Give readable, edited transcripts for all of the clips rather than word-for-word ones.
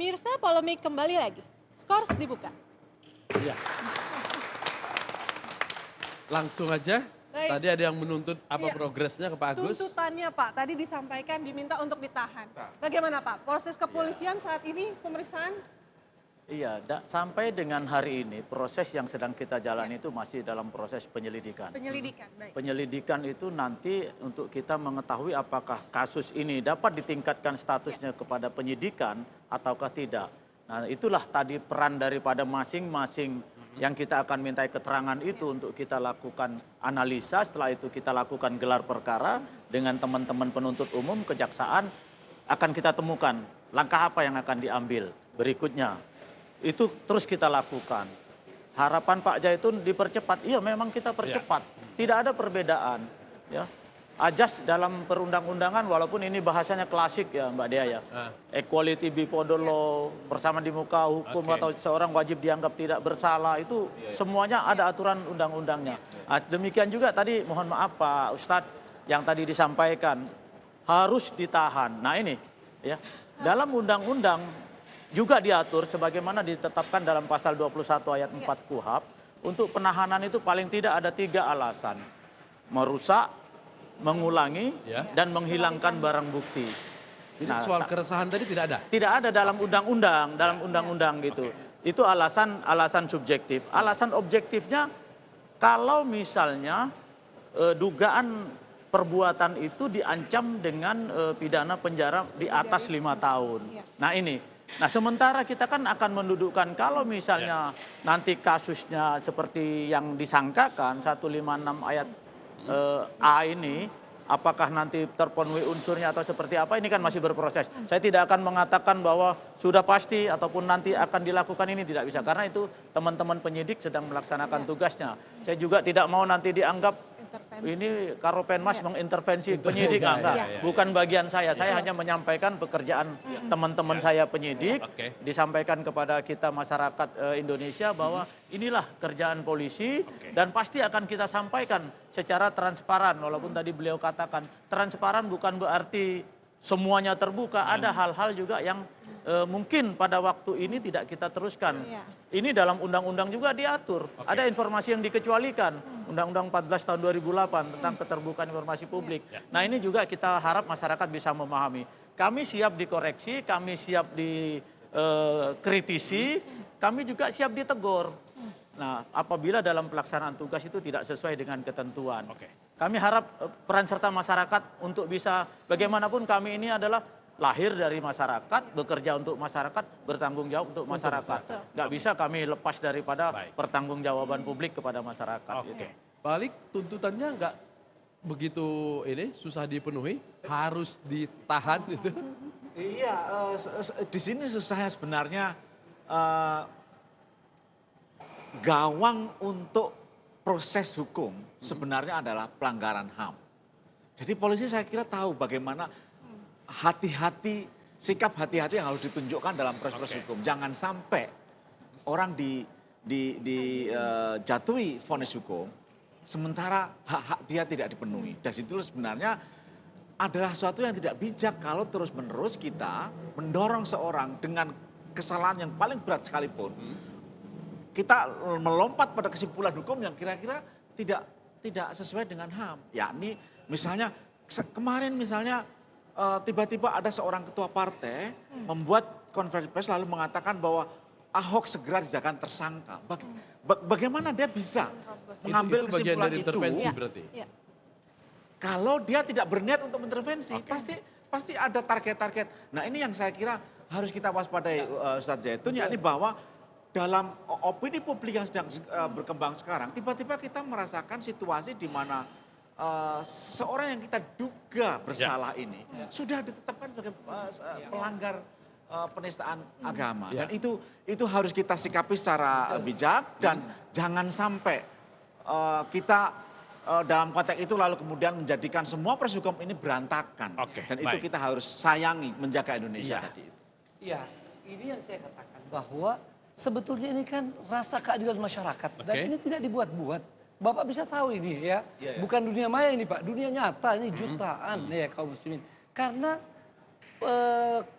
Pemirsa, polemik kembali lagi. Skors dibuka. Iya. Langsung aja. Baik. Tadi ada yang menuntut apa Iya. progresnya ke Pak Agus? Tuntutannya Pak, tadi disampaikan diminta untuk ditahan. Bagaimana Pak, proses kepolisian saat ini pemeriksaan? Iya, sampai dengan hari ini proses yang sedang kita jalani itu masih dalam proses penyelidikan. Penyelidikan, baik. Penyelidikan itu nanti untuk kita mengetahui apakah kasus ini dapat ditingkatkan statusnya kepada penyidikan ataukah tidak. Nah, itulah tadi peran daripada masing-masing yang kita akan mintai keterangan itu untuk kita lakukan analisa, setelah itu kita lakukan gelar perkara dengan teman-teman penuntut umum, kejaksaan, akan kita temukan langkah apa yang akan diambil berikutnya. Itu terus kita lakukan. Harapan Pak Zaitun dipercepat, iya memang kita percepat. Tidak ada perbedaan. Ya. Ajas dalam perundang-undangan walaupun ini bahasanya klasik ya Mbak Dea ya. Equality before the law, bersama di muka hukum atau seorang wajib dianggap tidak bersalah itu semuanya ada aturan undang-undangnya. Demikian juga tadi mohon maaf Pak Ustadz yang tadi disampaikan harus ditahan. Nah ini ya dalam undang-undang juga diatur sebagaimana ditetapkan dalam pasal 21 ayat 4 KUHP untuk penahanan itu paling tidak ada 3 alasan. Merusak, mengulangi, dan menghilangkan barang bukti. Jadi soal keresahan tadi tidak ada? Tidak ada dalam undang-undang, gitu. Itu alasan subjektif. Alasan objektifnya kalau misalnya dugaan perbuatan itu diancam dengan pidana penjara di atas 5 tahun. Nah ini. Nah sementara kita kan akan mendudukkan kalau misalnya nanti kasusnya seperti yang disangkakan 156 ayat A ini, apakah nanti terpenuhi unsurnya atau seperti apa, ini kan masih berproses. Saya tidak akan mengatakan bahwa sudah pasti ataupun nanti akan dilakukan, ini tidak bisa. Karena itu teman-teman penyidik sedang melaksanakan tugasnya. Saya juga tidak mau nanti dianggap ini Karopenmas mengintervensi penyidik, enggak. Bukan bagian saya hanya menyampaikan pekerjaan teman-teman saya penyidik, disampaikan kepada kita masyarakat Indonesia bahwa inilah kerjaan polisi dan pasti akan kita sampaikan secara transparan. Walaupun tadi beliau katakan transparan bukan berarti semuanya terbuka, ada hal-hal juga yang mungkin pada waktu ini tidak kita teruskan. Ini dalam undang-undang juga diatur. Ada informasi yang dikecualikan. Undang-Undang 14 tahun 2008 tentang keterbukaan informasi publik. Nah ini juga kita harap masyarakat bisa memahami. Kami siap dikoreksi, kami siap dikritisi, kami juga siap ditegur. Nah apabila dalam pelaksanaan tugas itu tidak sesuai dengan ketentuan. Kami harap peran serta masyarakat untuk bisa, bagaimanapun kami ini adalah lahir dari masyarakat, bekerja untuk masyarakat, bertanggung jawab untuk masyarakat. Nggak bisa kami lepas daripada pertanggungjawaban publik kepada masyarakat. Gitu. Balik tuntutannya nggak begitu ini susah dipenuhi, harus ditahan itu. Iya, di sini susahnya sebenarnya gawang untuk proses hukum sebenarnya adalah pelanggaran HAM. Jadi polisi saya kira tahu bagaimana hati-hati, sikap hati-hati yang harus ditunjukkan dalam proses hukum. Jangan sampai orang dijatuhi vonis hukum, sementara hak-hak dia tidak dipenuhi. Dan itu sebenarnya adalah sesuatu yang tidak bijak kalau terus-menerus kita mendorong seorang dengan kesalahan yang paling berat sekalipun. Kita melompat pada kesimpulan hukum yang kira-kira tidak sesuai dengan HAM. Yakni misalnya kemarin misalnya tiba-tiba ada seorang ketua partai membuat konferensi pers lalu mengatakan bahwa Ahok segera dijadikan tersangka. Bagaimana dia bisa mengambil itu bagian kesimpulan dari itu? intervensi berarti. Kalau dia tidak berniat untuk intervensi, pasti ada target-target. Nah ini yang saya kira harus kita waspadai Ustadz Zaitun, yakni bahwa dalam opini publik yang sedang berkembang sekarang, tiba-tiba kita merasakan situasi di mana seseorang yang kita duga bersalah ini sudah ditetapkan sebagai pelanggar penistaan agama. Dan itu harus kita sikapi secara bijak dan jangan sampai kita dalam konteks itu lalu kemudian menjadikan semua proses hukum ini berantakan. Dan itu kita harus sayangi, menjaga Indonesia tadi. Iya, ini yang saya katakan bahwa sebetulnya ini kan rasa keadilan masyarakat dan ini tidak dibuat-buat. Bapak bisa tahu ini ya, bukan dunia maya ini Pak, dunia nyata ini jutaan ya kaum muslimin. Karena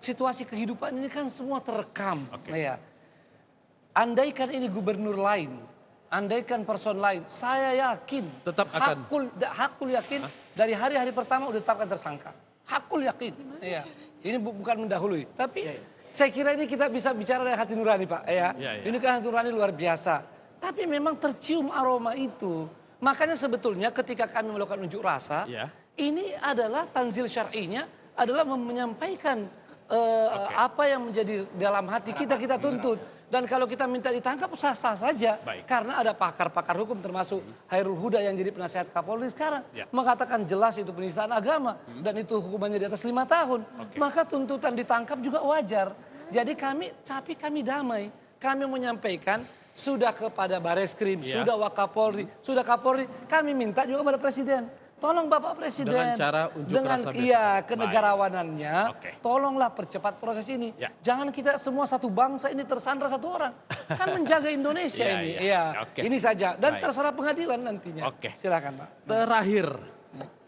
situasi kehidupan ini kan semua terekam. Ya. Andaikan ini gubernur lain, andaikan person lain, saya yakin Tetap akan. Hakul yakin dari hari-hari pertama udah tetapkan tersangka. Hakul yakin. Ya. Ini bukan mendahului, tapi saya kira ini kita bisa bicara dari hati nurani, Pak. Ya. Ini kan hati nurani luar biasa. Tapi memang tercium aroma itu. Makanya sebetulnya ketika kami melakukan unjuk rasa, ini adalah tanzil syar'inya adalah menyampaikan apa yang menjadi dalam hati kita tuntut. Dan kalau kita minta ditangkap sah-sah saja. Karena ada pakar-pakar hukum termasuk Hairul Huda yang jadi penasihat Kapolri sekarang. Mengatakan jelas itu penistaan agama. Dan itu hukumannya di atas 5 tahun. Maka tuntutan ditangkap juga wajar. Jadi kami damai. Kami menyampaikan sudah kepada Bareskrim, sudah Wakapolri, sudah Kapolri. Kami minta juga kepada Presiden. Tolong Bapak Presiden. Dengan cara unjuk rasa besok. Kenegarawanannya, tolonglah percepat proses ini. Jangan kita semua satu bangsa ini tersandra satu orang. Kan menjaga Indonesia ini. Ini saja. Dan terserah pengadilan nantinya. Silakan Pak. Terakhir.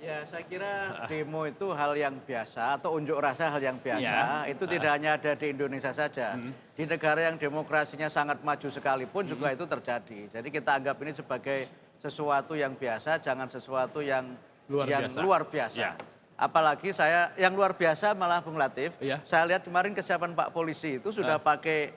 Ya saya kira demo itu hal yang biasa atau unjuk rasa hal yang biasa. Itu tidak hanya ada di Indonesia saja. Di negara yang demokrasinya sangat maju sekalipun juga itu terjadi. Jadi kita anggap ini sebagai sesuatu yang biasa, jangan sesuatu yang luar biasa. Apalagi yang luar biasa malah Bung Latif, saya lihat kemarin kesiapan Pak Polisi itu sudah pakai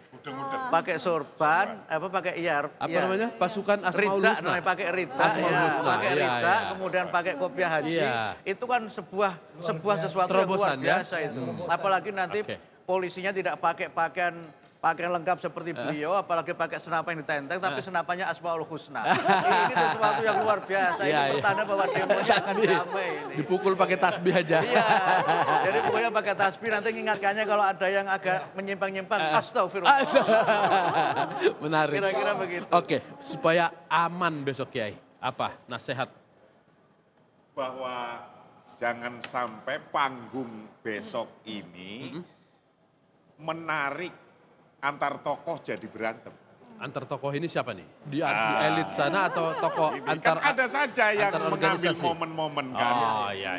sorban, pakai namanya? Pasukan Asmaul Husna. Pakai rida, kemudian pakai kopiah haji. Itu kan sebuah sesuatu yang luar biasa itu. Apalagi nanti polisinya tidak pakai pakaian lengkap seperti beliau, apalagi pakai senapan yang ditenteng, tapi senapannya Asmaul Husna. Ini sesuatu yang luar biasa. Ini pertanda bahwa demonya akan damai. Dipukul pakai tasbih aja. Jadi pokoknya pakai tasbih, nanti mengingatkannya kalau ada yang agak menyimpang-nyimpang, astagfirullah. Menarik. Kira-kira begitu. Oke, supaya aman besok Kiai, apa nasihat? Bahwa jangan sampai panggung besok ini menarik antar tokoh jadi berantem. Antar tokoh ini siapa nih? Di elit sana atau tokoh antar kan ada saja yang mengambil organisasi? momen-momen kan.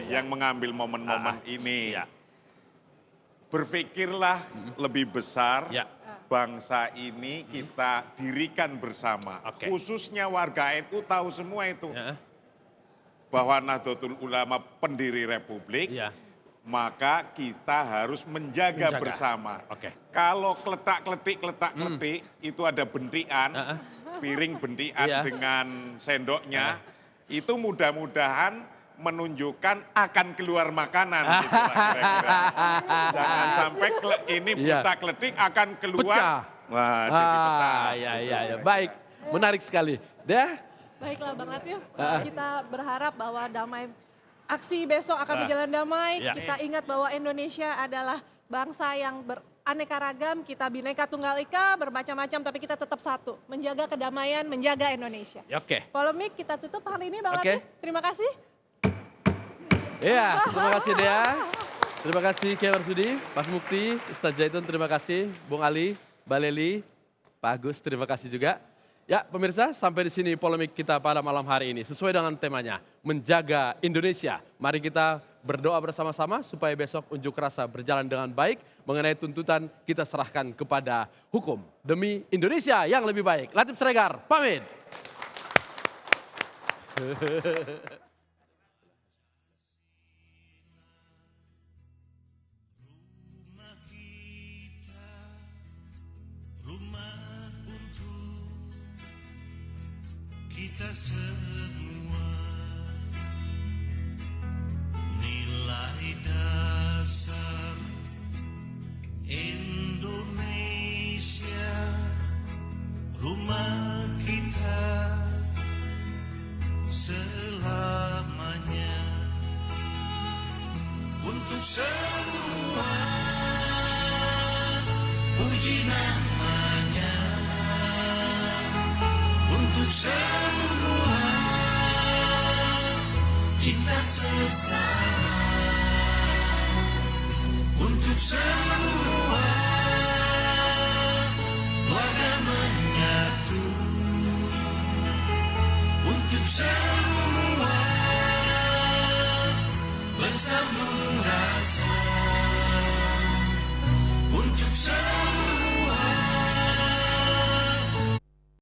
Yang mengambil momen-momen ini. Berpikirlah lebih besar. Bangsa ini kita dirikan bersama. Khususnya warga NU tahu semua itu. Bahwa Nahdlatul Ulama pendiri Republik. Maka kita harus menjaga bersama. Kalau kletak-kletik itu ada bentian, piring bentian dengan sendoknya, itu mudah-mudahan menunjukkan akan keluar makanan. Gitu lah, kira-kira. Jangan sampai ini kletak-kletik akan keluar. Wah, jadi pecah. Baik, menarik sekali. Baiklah Bang Latif, kita berharap bahwa aksi besok akan berjalan damai. Kita ingat bahwa Indonesia adalah bangsa yang beraneka ragam. Kita Bhinneka Tunggal Ika, bermacam-macam, tapi kita tetap satu. Menjaga kedamaian, menjaga Indonesia. Polemik kita tutup hari ini Bang Latif. Terima kasih. Terima kasih Dea. Terima kasih Kiai Marsudi, Mas Mukti, Ustadz Zaitun, terima kasih. Bung Ali, Mbak Leli, Pak Agus, terima kasih juga. Ya pemirsa, sampai di sini polemik kita pada malam hari ini. Sesuai dengan temanya, menjaga Indonesia. Mari kita berdoa bersama-sama supaya besok unjuk rasa berjalan dengan baik. Mengenai tuntutan kita serahkan kepada hukum. Demi Indonesia yang lebih baik. Latif Siregar, pamit. Kita semua nilai dasar Indonesia, rumah kita selamanya. Untuk semua puji namanya, untuk semua cinta sesama, untuk semua warga menyatu, untuk semua bersambung rasa.